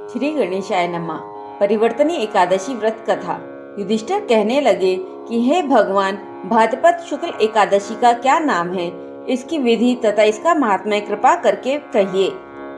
श्री गणेशाय नमः। परिवर्तनी एकादशी व्रत कथा। युधिष्ठिर कहने लगे कि हे भगवान, भाद्रपद शुक्ल एकादशी का क्या नाम है, इसकी विधि तथा इसका महात्म्य कृपा करके कहिए।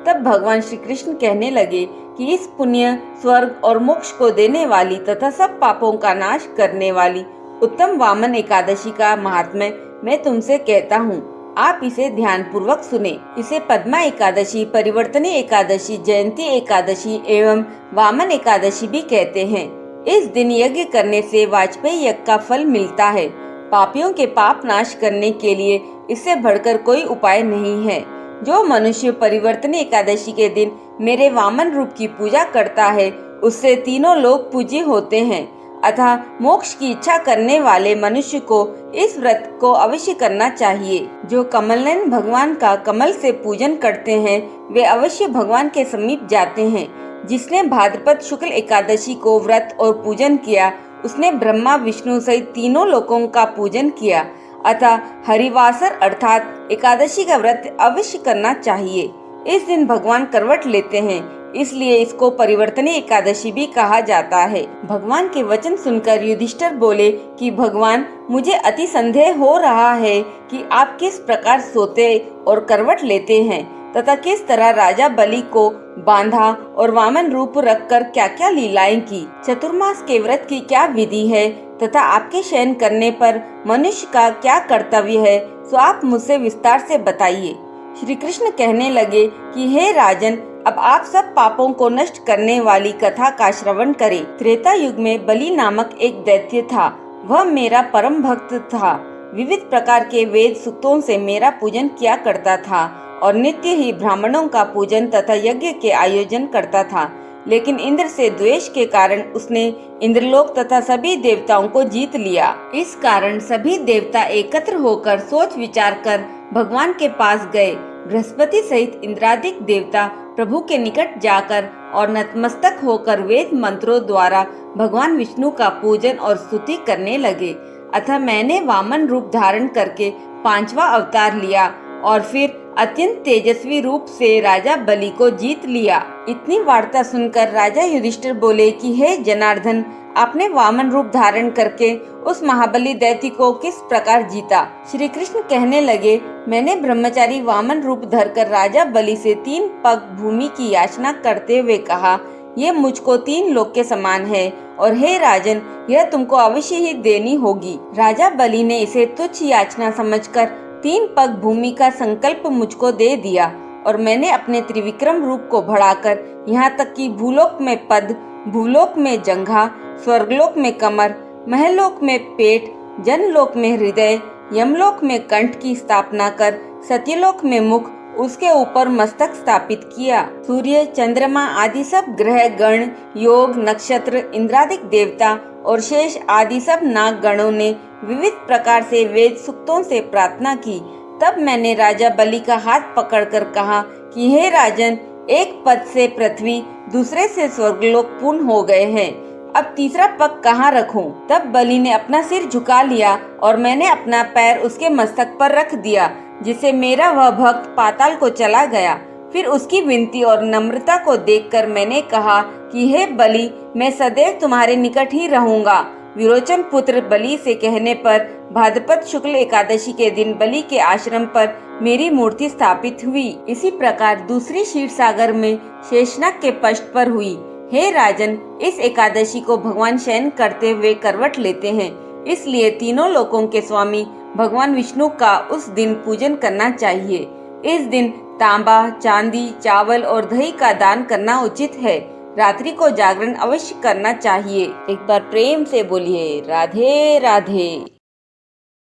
तब भगवान श्री कृष्ण कहने लगे कि इस पुण्य, स्वर्ग और मोक्ष को देने वाली तथा सब पापों का नाश करने वाली उत्तम वामन एकादशी का महात्म्य मैं तुमसे कहता हूँ। आप इसे ध्यान पूर्वक सुने। इसे पद्मा एकादशी, परिवर्तनी एकादशी, जयंती एकादशी एवं वामन एकादशी भी कहते हैं। इस दिन यज्ञ करने से वाजपेयी यज्ञ का फल मिलता है। पापियों के पाप नाश करने के लिए इससे बढ़कर कोई उपाय नहीं है। जो मनुष्य परिवर्तनी एकादशी के दिन मेरे वामन रूप की पूजा करता है, उससे तीनों लोग पूज्य होते हैं। अतः मोक्ष की इच्छा करने वाले मनुष्य को इस व्रत को अवश्य करना चाहिए। जो कमलनयन भगवान का कमल से पूजन करते हैं, वे अवश्य भगवान के समीप जाते हैं। जिसने भाद्रपद शुक्ल एकादशी को व्रत और पूजन किया, उसने ब्रह्मा विष्णु सहित तीनों लोकों का पूजन किया। अतः हरिवासर अर्थात एकादशी का व्रत अवश्य करना चाहिए। इस दिन भगवान करवट लेते हैं, इसलिए इसको परिवर्तनी एकादशी भी कहा जाता है। भगवान के वचन सुनकर युधिष्ठिर बोले कि भगवान, मुझे अति संदेह हो रहा है कि आप किस प्रकार सोते और करवट लेते हैं तथा किस तरह राजा बलि को बांधा और वामन रूप रखकर क्या क्या लीलाएं की। चतुर्मास के व्रत की क्या विधि है तथा आपके शयन करने पर मनुष्य का क्या कर्तव्य है, सो आप मुझसे विस्तार से बताइए। श्री कृष्ण कहने लगे कि हे राजन, अब आप सब पापों को नष्ट करने वाली कथा का श्रवण करें। त्रेता युग में बलि नामक एक दैत्य था। वह मेरा परम भक्त था। विविध प्रकार के वेद सूक्तों से मेरा पूजन किया करता था और नित्य ही ब्राह्मणों का पूजन तथा यज्ञ के आयोजन करता था। लेकिन इंद्र से द्वेष के कारण उसने इंद्रलोक तथा सभी देवताओं को जीत लिया। इस कारण सभी देवता एकत्र होकर सोच विचार कर भगवान के पास गए। बृहस्पति सहित इंद्रादिक देवता प्रभु के निकट जाकर और नतमस्तक होकर वेद मंत्रों द्वारा भगवान विष्णु का पूजन और स्तुति करने लगे। अतः मैंने वामन रूप धारण करके 5वां अवतार लिया और फिर अत्यंत तेजस्वी रूप से राजा बलि को जीत लिया। इतनी वार्ता सुनकर राजा युधिष्ठिर बोले कि हे जनार्दन, आपने वामन रूप धारण करके उस महाबली दैत्य को किस प्रकार जीता। श्री कृष्ण कहने लगे, मैंने ब्रह्मचारी वामन रूप धरकर राजा बलि से 3 पग भूमि की याचना करते हुए कहा, ये मुझको 3 लोक के समान है और हे राजन, यह तुमको अवश्य ही देनी होगी। राजा बलि ने इसे तुच्छ याचना समझकर 3 पग भूमि का संकल्प मुझको दे दिया और मैंने अपने त्रिविक्रम रूप को बढ़ाकर यहाँ तक कि भूलोक में पद, भूलोक में जंघा, स्वर्गलोक में कमर, महलोक में पेट, जनलोक में हृदय, यमलोक में कंठ की स्थापना कर सत्यलोक में मुख, उसके ऊपर मस्तक स्थापित किया। सूर्य, चंद्रमा आदि सब ग्रह गण, योग, नक्षत्र, इंद्रादिक देवता और शेष आदि सब नाग गणों ने विविध प्रकार से वेद सूक्तों से प्रार्थना की। तब मैंने राजा बलि का हाथ पकड़कर कहा कि हे राजन, एक पद से पृथ्वी, दूसरे से स्वर्गलोक पूर्ण हो गए हैं। अब तीसरा पग कहाँ रखूं? तब बलि ने अपना सिर झुका लिया और मैंने अपना पैर उसके मस्तक पर रख दिया, जिससे मेरा वह भक्त पाताल को चला गया। फिर उसकी विनती और नम्रता को देखकर मैंने कहा कि हे बलि, मैं सदैव तुम्हारे निकट ही रहूंगा। विरोचन पुत्र बलि से कहने पर भाद्रपद शुक्ल एकादशी के दिन बलि के आश्रम पर मेरी मूर्ति स्थापित हुई। इसी प्रकार दूसरी क्षीर सागर में शेषनाग के पष्ठ पर हुई। हे राजन, इस एकादशी को भगवान शयन करते हुए करवट लेते हैं, इसलिए तीनों लोकों के स्वामी भगवान विष्णु का उस दिन पूजन करना चाहिए। इस दिन तांबा, चांदी, चावल और दही का दान करना उचित है। रात्रि को जागरण अवश्य करना चाहिए। एक बार प्रेम से बोलिए राधे राधे।